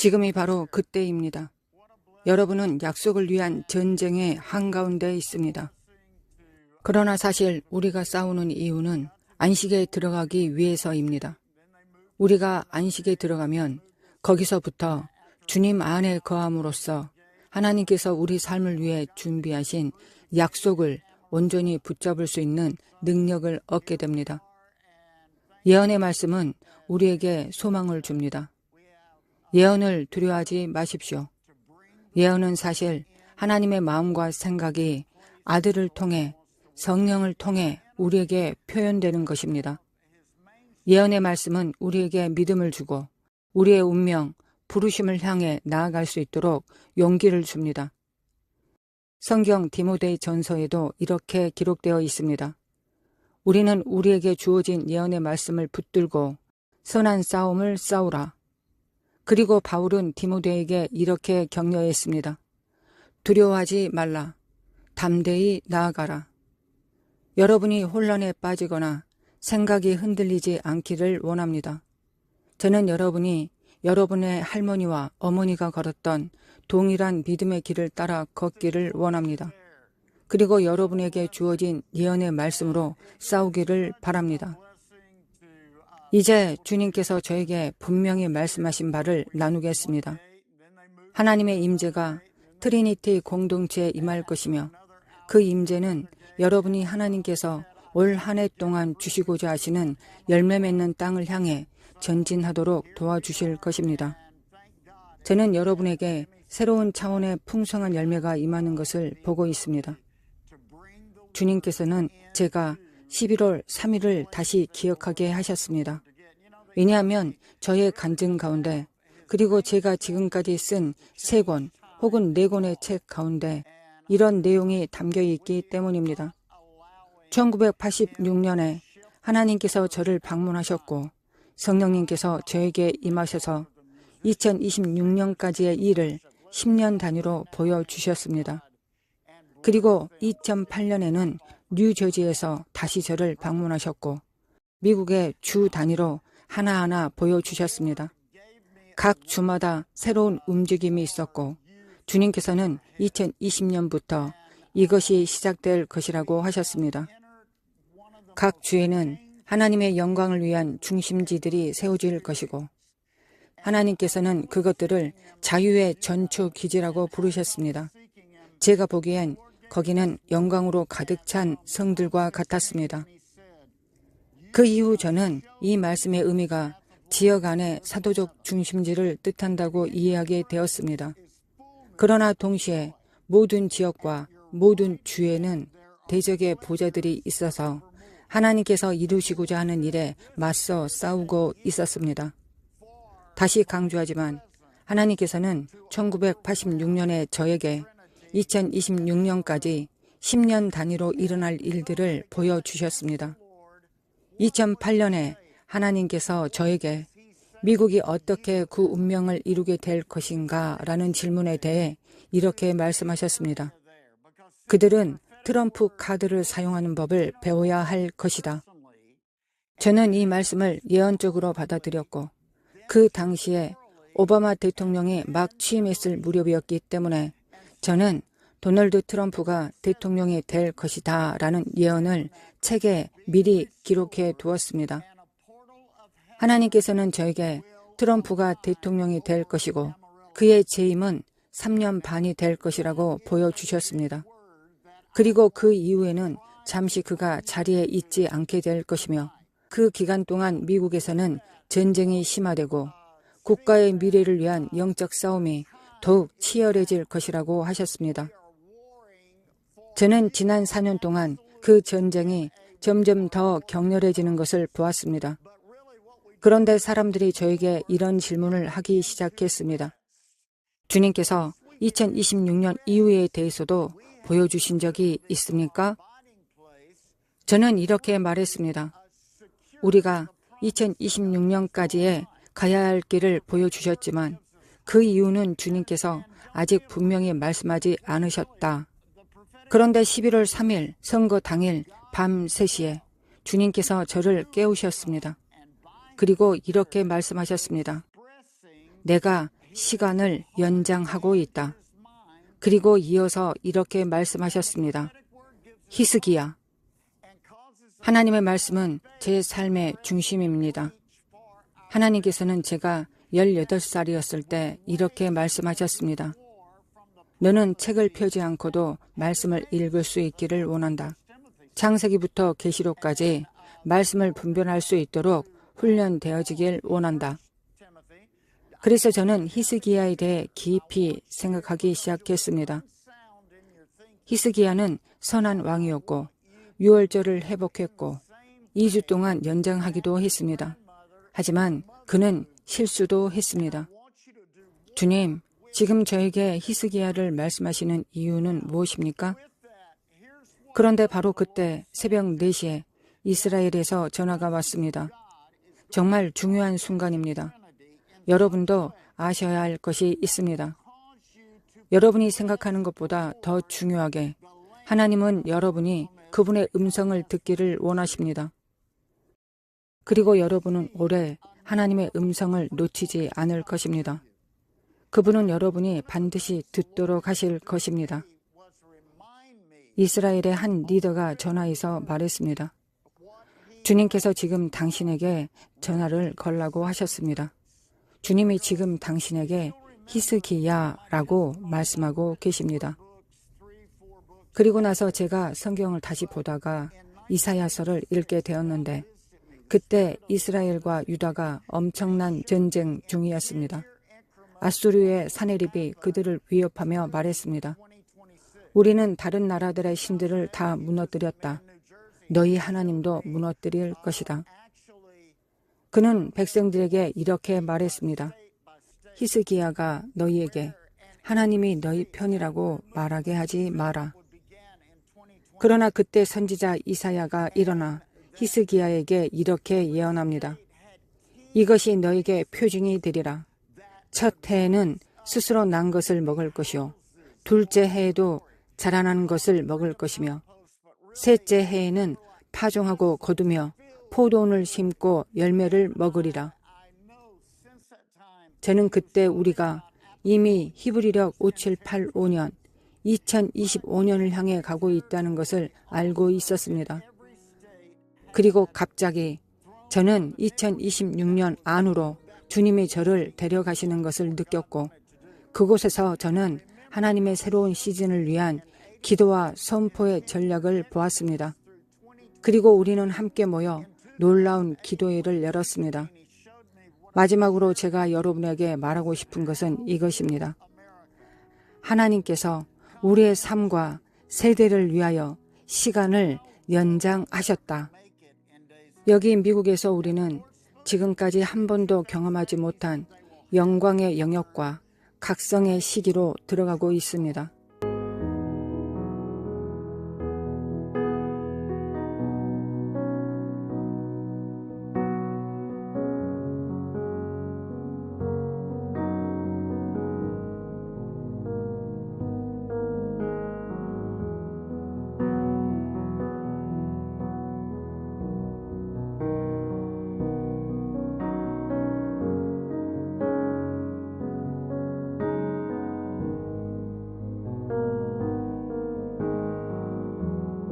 지금이 바로 그때입니다. 여러분은 약속을 위한 전쟁의 한가운데 있습니다. 그러나 사실 우리가 싸우는 이유는 안식에 들어가기 위해서입니다. 우리가 안식에 들어가면 거기서부터 주님 안에 거함으로써 하나님께서 우리 삶을 위해 준비하신 약속을 온전히 붙잡을 수 있는 능력을 얻게 됩니다. 예언의 말씀은 우리에게 소망을 줍니다. 예언을 두려워하지 마십시오. 예언은 사실 하나님의 마음과 생각이 아들을 통해 성령을 통해 우리에게 표현되는 것입니다. 예언의 말씀은 우리에게 믿음을 주고 우리의 운명, 부르심을 향해 나아갈 수 있도록 용기를 줍니다. 성경 디모데 전서에도 이렇게 기록되어 있습니다. 우리는 우리에게 주어진 예언의 말씀을 붙들고 선한 싸움을 싸우라. 그리고 바울은 디모데에게 이렇게 격려했습니다. 두려워하지 말라. 담대히 나아가라. 여러분이 혼란에 빠지거나 생각이 흔들리지 않기를 원합니다. 저는 여러분이 여러분의 할머니와 어머니가 걸었던 동일한 믿음의 길을 따라 걷기를 원합니다. 그리고 여러분에게 주어진 예언의 말씀으로 싸우기를 바랍니다. 이제 주님께서 저에게 분명히 말씀하신 바를 나누겠습니다. 하나님의 임재가 트리니티 공동체에 임할 것이며 그 임재는 여러분이 하나님께서 올 한 해 동안 주시고자 하시는 열매 맺는 땅을 향해 전진하도록 도와주실 것입니다. 저는 여러분에게 새로운 차원의 풍성한 열매가 임하는 것을 보고 있습니다. 주님께서는 제가 11월 3일을 다시 기억하게 하셨습니다. 왜냐하면 저의 간증 가운데 그리고 제가 지금까지 쓴 3권 혹은 4권의 책 가운데 이런 내용이 담겨 있기 때문입니다. 1986년에 하나님께서 저를 방문하셨고 성령님께서 저에게 임하셔서 2026년까지의 일을 10년 단위로 보여주셨습니다. 그리고 2008년에는 뉴저지에서 다시 저를 방문하셨고 미국의 주 단위로 하나하나 보여주셨습니다. 각 주마다 새로운 움직임이 있었고 주님께서는 2020년부터 이것이 시작될 것이라고 하셨습니다. 각 주에는 하나님의 영광을 위한 중심지들이 세워질 것이고 하나님께서는 그것들을 자유의 전초 기지라고 부르셨습니다. 제가 보기엔 거기는 영광으로 가득 찬 성들과 같았습니다. 그 이후 저는 이 말씀의 의미가 지역 안의 사도적 중심지를 뜻한다고 이해하게 되었습니다. 그러나 동시에 모든 지역과 모든 주에는 대적의 보좌들이 있어서 하나님께서 이루시고자 하는 일에 맞서 싸우고 있었습니다. 다시 강조하지만 하나님께서는 1986년에 저에게 2026년까지 10년 단위로 일어날 일들을 보여주셨습니다. 2008년에 하나님께서 저에게 미국이 어떻게 그 운명을 이루게 될 것인가 라는 질문에 대해 이렇게 말씀하셨습니다. 그들은 트럼프 카드를 사용하는 법을 배워야 할 것이다. 저는 이 말씀을 예언적으로 받아들였고 그 당시에 오바마 대통령이 막 취임했을 무렵이었기 때문에 저는 도널드 트럼프가 대통령이 될 것이다 라는 예언을 책에 미리 기록해 두었습니다. 하나님께서는 저에게 트럼프가 대통령이 될 것이고 그의 재임은 3년 반이 될 것이라고 보여주셨습니다. 그리고 그 이후에는 잠시 그가 자리에 있지 않게 될 것이며 그 기간 동안 미국에서는 전쟁이 심화되고 국가의 미래를 위한 영적 싸움이 더욱 치열해질 것이라고 하셨습니다. 저는 지난 4년 동안 그 전쟁이 점점 더 격렬해지는 것을 보았습니다. 그런데 사람들이 저에게 이런 질문을 하기 시작했습니다. 주님께서 2026년 이후에 대해서도 보여주신 적이 있습니까? 저는 이렇게 말했습니다. 우리가 2026년까지에 가야 할 길을 보여주셨지만 그 이유는 주님께서 아직 분명히 말씀하지 않으셨다. 그런데 11월 3일 선거 당일 밤 3시에 주님께서 저를 깨우셨습니다. 그리고 이렇게 말씀하셨습니다. 내가 시간을 연장하고 있다. 그리고 이어서 이렇게 말씀하셨습니다. 히스기야. 하나님의 말씀은 제 삶의 중심입니다. 하나님께서는 제가 18살이었을 때 이렇게 말씀하셨습니다. 너는 책을 펴지 않고도 말씀을 읽을 수 있기를 원한다. 창세기부터 계시록까지 말씀을 분별할 수 있도록 훈련되어지길 원한다. 그래서 저는 히스기야에 대해 깊이 생각하기 시작했습니다. 히스기야는 선한 왕이었고 6월절을 회복했고 2주 동안 연장하기도 했습니다. 하지만 그는 실수도 했습니다. 주님, 지금 저에게 히스기야를 말씀하시는 이유는 무엇입니까? 그런데 바로 그때 새벽 4시에 이스라엘에서 전화가 왔습니다. 정말 중요한 순간입니다. 여러분도 아셔야 할 것이 있습니다. 여러분이 생각하는 것보다 더 중요하게 하나님은 여러분이 그분의 음성을 듣기를 원하십니다. 그리고 여러분은 오래 하나님의 음성을 놓치지 않을 것입니다. 그분은 여러분이 반드시 듣도록 하실 것입니다. 이스라엘의 한 리더가 전화해서 말했습니다. 주님께서 지금 당신에게 전화를 걸라고 하셨습니다. 주님이 지금 당신에게 히스기야라고 말씀하고 계십니다. 그리고 나서 제가 성경을 다시 보다가 이사야서를 읽게 되었는데 그때 이스라엘과 유다가 엄청난 전쟁 중이었습니다. 아수르의 사네립이 그들을 위협하며 말했습니다. 우리는 다른 나라들의 신들을 다 무너뜨렸다. 너희 하나님도 무너뜨릴 것이다. 그는 백성들에게 이렇게 말했습니다. 히스기야가 너희에게 하나님이 너희 편이라고 말하게 하지 마라. 그러나 그때 선지자 이사야가 일어나 히스기야에게 이렇게 예언합니다. 이것이 너에게 표징이 되리라. 첫 해에는 스스로 난 것을 먹을 것이요 둘째 해에도 자라나는 것을 먹을 것이며 셋째 해에는 파종하고 거두며 포도원을 심고 열매를 먹으리라. 저는 그때 우리가 이미 히브리력 5785년 2025년을 향해 가고 있다는 것을 알고 있었습니다. 그리고 갑자기 저는 2026년 안으로 주님이 저를 데려가시는 것을 느꼈고 그곳에서 저는 하나님의 새로운 시즌을 위한 기도와 선포의 전략을 보았습니다. 그리고 우리는 함께 모여 놀라운 기도회를 열었습니다. 마지막으로 제가 여러분에게 말하고 싶은 것은 이것입니다. 하나님께서 우리의 삶과 세대를 위하여 시간을 연장하셨다. 여기 미국에서 우리는 지금까지 한 번도 경험하지 못한 영광의 영역과 각성의 시기로 들어가고 있습니다.